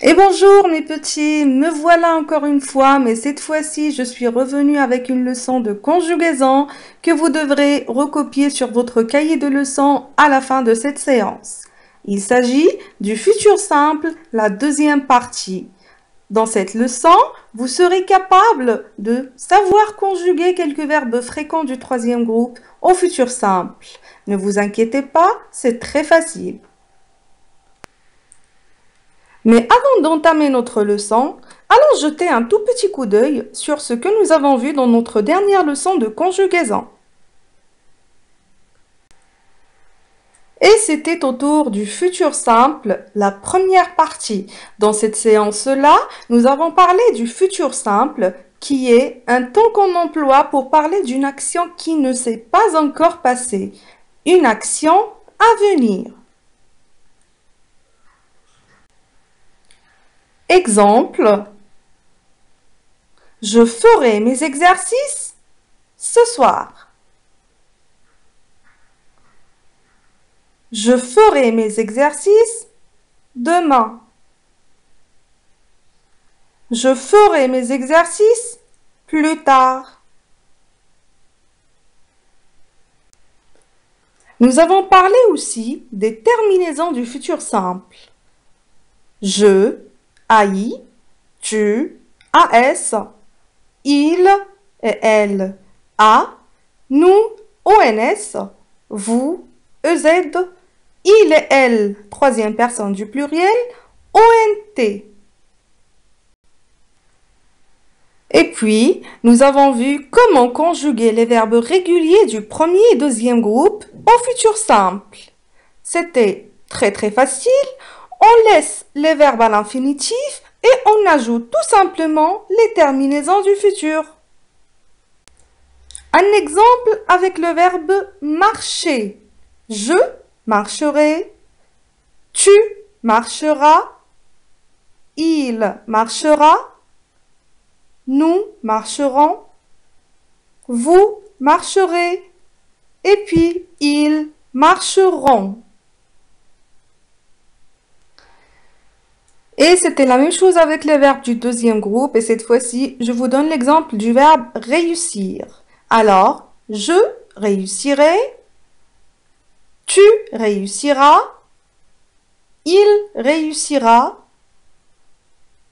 Et bonjour mes petits, me voilà encore une fois, mais cette fois-ci je suis revenue avec une leçon de conjugaison que vous devrez recopier sur votre cahier de leçons à la fin de cette séance. Il s'agit du futur simple, la deuxième partie. Dans cette leçon, vous serez capable de savoir conjuguer quelques verbes fréquents du troisième groupe au futur simple. Ne vous inquiétez pas, c'est très facile. Mais avant d'entamer notre leçon, allons jeter un tout petit coup d'œil sur ce que nous avons vu dans notre dernière leçon de conjugaison. Et c'était au tour du futur simple, la première partie. Dans cette séance-là, nous avons parlé du futur simple, qui est un temps qu'on emploie pour parler d'une action qui ne s'est pas encore passée, une action à venir. Exemple, je ferai mes exercices ce soir. Je ferai mes exercices demain. Je ferai mes exercices plus tard. Nous avons parlé aussi des terminaisons du futur simple. Je, AI, tu, AS, il et elle, A, nous, ONS, vous, EZ, il et elle, troisième personne du pluriel, ONT. Et puis, nous avons vu comment conjuguer les verbes réguliers du premier et deuxième groupe au futur simple. C'était très facile. On laisse les verbes à l'infinitif et on ajoute tout simplement les terminaisons du futur. Un exemple avec le verbe marcher. Je marcherai, tu marcheras, il marchera, nous marcherons, vous marcherez, et puis ils marcheront. Et c'était la même chose avec les verbes du deuxième groupe, et cette fois-ci, je vous donne l'exemple du verbe réussir. Alors, je réussirai, tu réussiras, il réussira,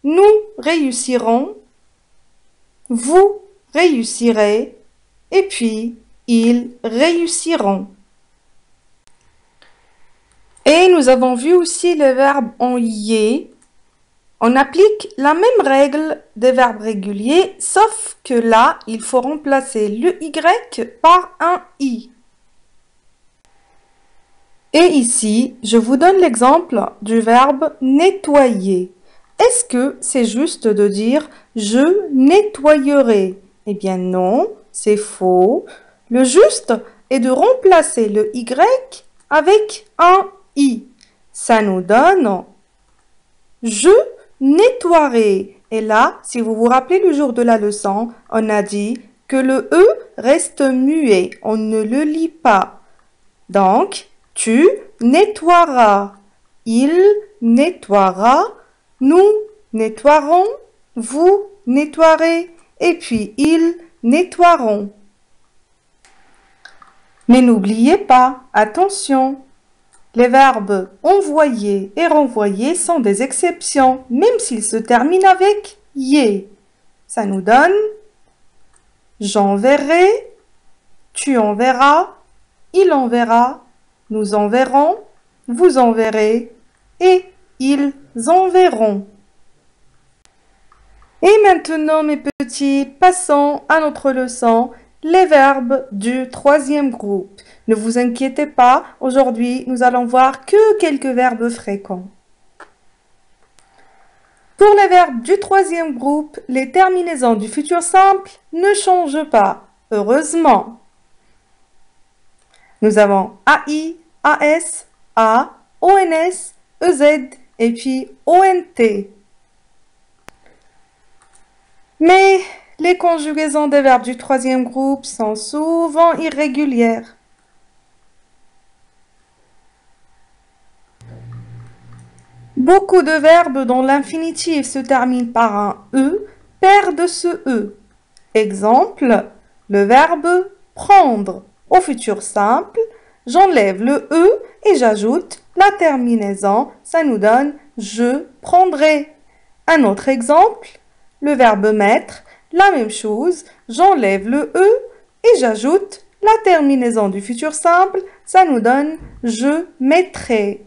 nous réussirons, vous réussirez, et puis ils réussiront. Et nous avons vu aussi le verbe en y. On applique la même règle des verbes réguliers, sauf que là, il faut remplacer le y par un i. Et ici, je vous donne l'exemple du verbe nettoyer. Est-ce que c'est juste de dire « je nettoyerai » ? Eh bien non, c'est faux. Le juste est de remplacer le y avec un i. Ça nous donne « je nettoierai ». Et là, si vous vous rappelez le jour de la leçon, on a dit que le E reste muet, on ne le lit pas. Donc, tu nettoieras, il nettoiera, nous nettoierons, vous nettoierez, et puis ils nettoieront. Mais n'oubliez pas, attention, les verbes envoyer et renvoyer sont des exceptions, même s'ils se terminent avec yé. Ça nous donne j'enverrai, tu enverras, il enverra, nous enverrons, vous enverrez et ils enverront. Et maintenant, mes petits, passons à notre leçon, les verbes du troisième groupe. Ne vous inquiétez pas, aujourd'hui, nous allons voir que quelques verbes fréquents. Pour les verbes du troisième groupe, les terminaisons du futur simple ne changent pas, heureusement. Nous avons AI, AS, A, ONS, EZ et puis ONT. Mais les conjugaisons des verbes du troisième groupe sont souvent irrégulières. Beaucoup de verbes dont l'infinitif se termine par un E perdent ce E. Exemple, le verbe prendre. Au futur simple, j'enlève le E et j'ajoute la terminaison. Ça nous donne je prendrai. Un autre exemple, le verbe mettre. La même chose, j'enlève le E et j'ajoute la terminaison du futur simple. Ça nous donne je mettrai.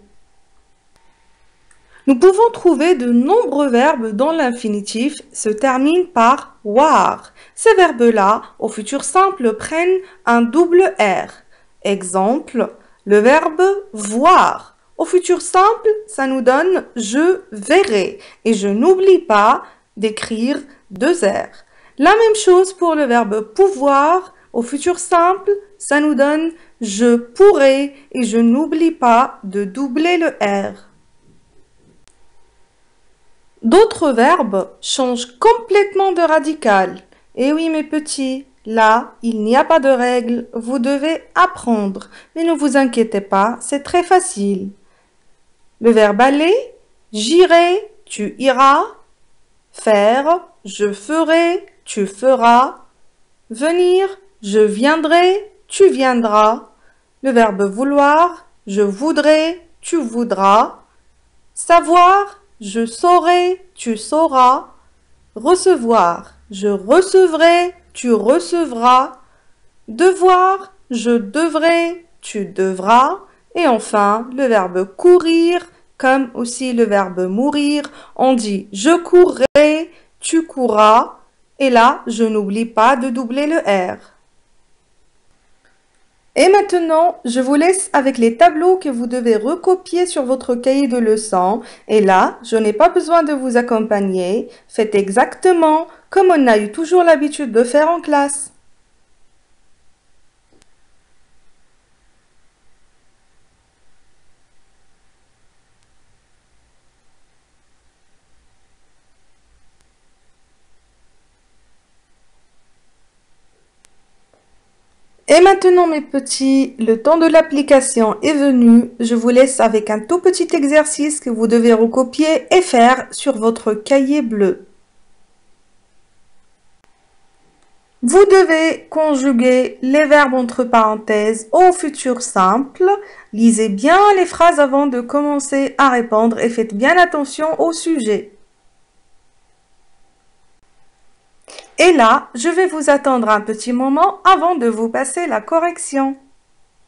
Nous pouvons trouver de nombreux verbes dont l'infinitif se termine par war. Ces verbes-là, au futur simple, prennent un double R. Exemple, le verbe voir. Au futur simple, ça nous donne je verrai. Et je n'oublie pas d'écrire deux R. La même chose pour le verbe pouvoir. Au futur simple, ça nous donne je pourrai. Et je n'oublie pas de doubler le R. D'autres verbes changent complètement de radical. Eh oui, mes petits, là, il n'y a pas de règle, vous devez apprendre. Mais ne vous inquiétez pas, c'est très facile. Le verbe aller, j'irai, tu iras. Faire, je ferai, tu feras. Venir, je viendrai, tu viendras. Le verbe vouloir, je voudrais, tu voudras. Savoir, je saurai, tu sauras. Recevoir, je recevrai, tu recevras. Devoir, je devrai, tu devras. Et enfin, le verbe courir, comme aussi le verbe mourir. On dit je courrai, tu courras. Et là, je n'oublie pas de doubler le R. Et maintenant, je vous laisse avec les tableaux que vous devez recopier sur votre cahier de leçons. Et là, je n'ai pas besoin de vous accompagner. Faites exactement comme on a eu toujours l'habitude de faire en classe. Et maintenant, mes petits, le temps de l'application est venu. Je vous laisse avec un tout petit exercice que vous devez recopier et faire sur votre cahier bleu. Vous devez conjuguer les verbes entre parenthèses au futur simple. Lisez bien les phrases avant de commencer à répondre et faites bien attention au sujet. Et là, je vais vous attendre un petit moment avant de vous passer la correction.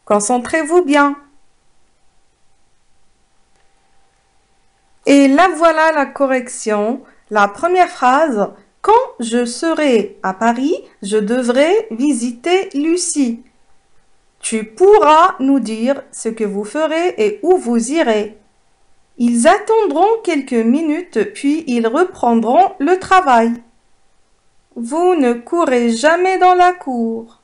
Concentrez-vous bien. Et là voilà la correction. La première phrase, quand je serai à Paris, je devrais visiter Lucie. Tu pourras nous dire ce que vous ferez et où vous irez. Ils attendront quelques minutes puis ils reprendront le travail. Vous ne courez jamais dans la cour.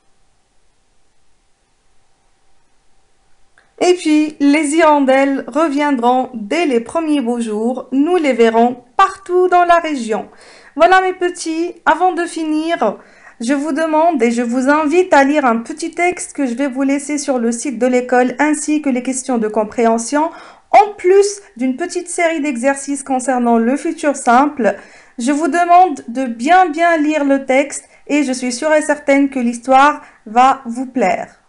Et puis, les hirondelles reviendront dès les premiers beaux jours. Nous les verrons partout dans la région. Voilà mes petits, avant de finir, je vous demande et je vous invite à lire un petit texte que je vais vous laisser sur le site de l'école ainsi que les questions de compréhension, en plus d'une petite série d'exercices concernant le futur simple. Je vous demande de bien lire le texte et je suis sûre et certaine que l'histoire va vous plaire.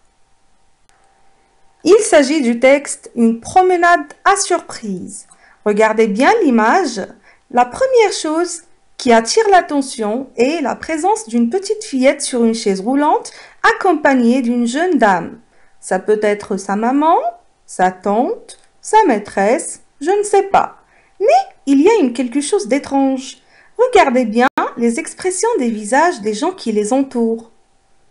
Il s'agit du texte « Une promenade à surprise ». Regardez bien l'image. La première chose qui attire l'attention est la présence d'une petite fillette sur une chaise roulante accompagnée d'une jeune dame. Ça peut être sa maman, sa tante, sa maîtresse, je ne sais pas. Mais il y a quelque chose d'étrange. Regardez bien les expressions des visages des gens qui les entourent.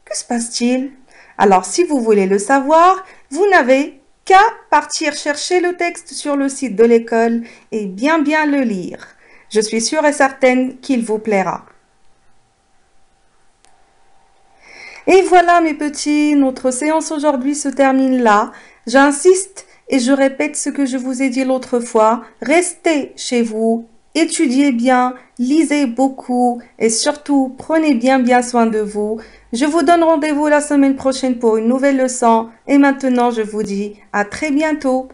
Que se passe-t-il? Alors, si vous voulez le savoir, vous n'avez qu'à partir chercher le texte sur le site de l'école et bien le lire. Je suis sûre et certaine qu'il vous plaira. Et voilà mes petits, notre séance aujourd'hui se termine là. J'insiste et je répète ce que je vous ai dit l'autre fois. Restez chez vous. Étudiez bien, lisez beaucoup et surtout prenez bien soin de vous. Je vous donne rendez-vous la semaine prochaine pour une nouvelle leçon et maintenant je vous dis à très bientôt.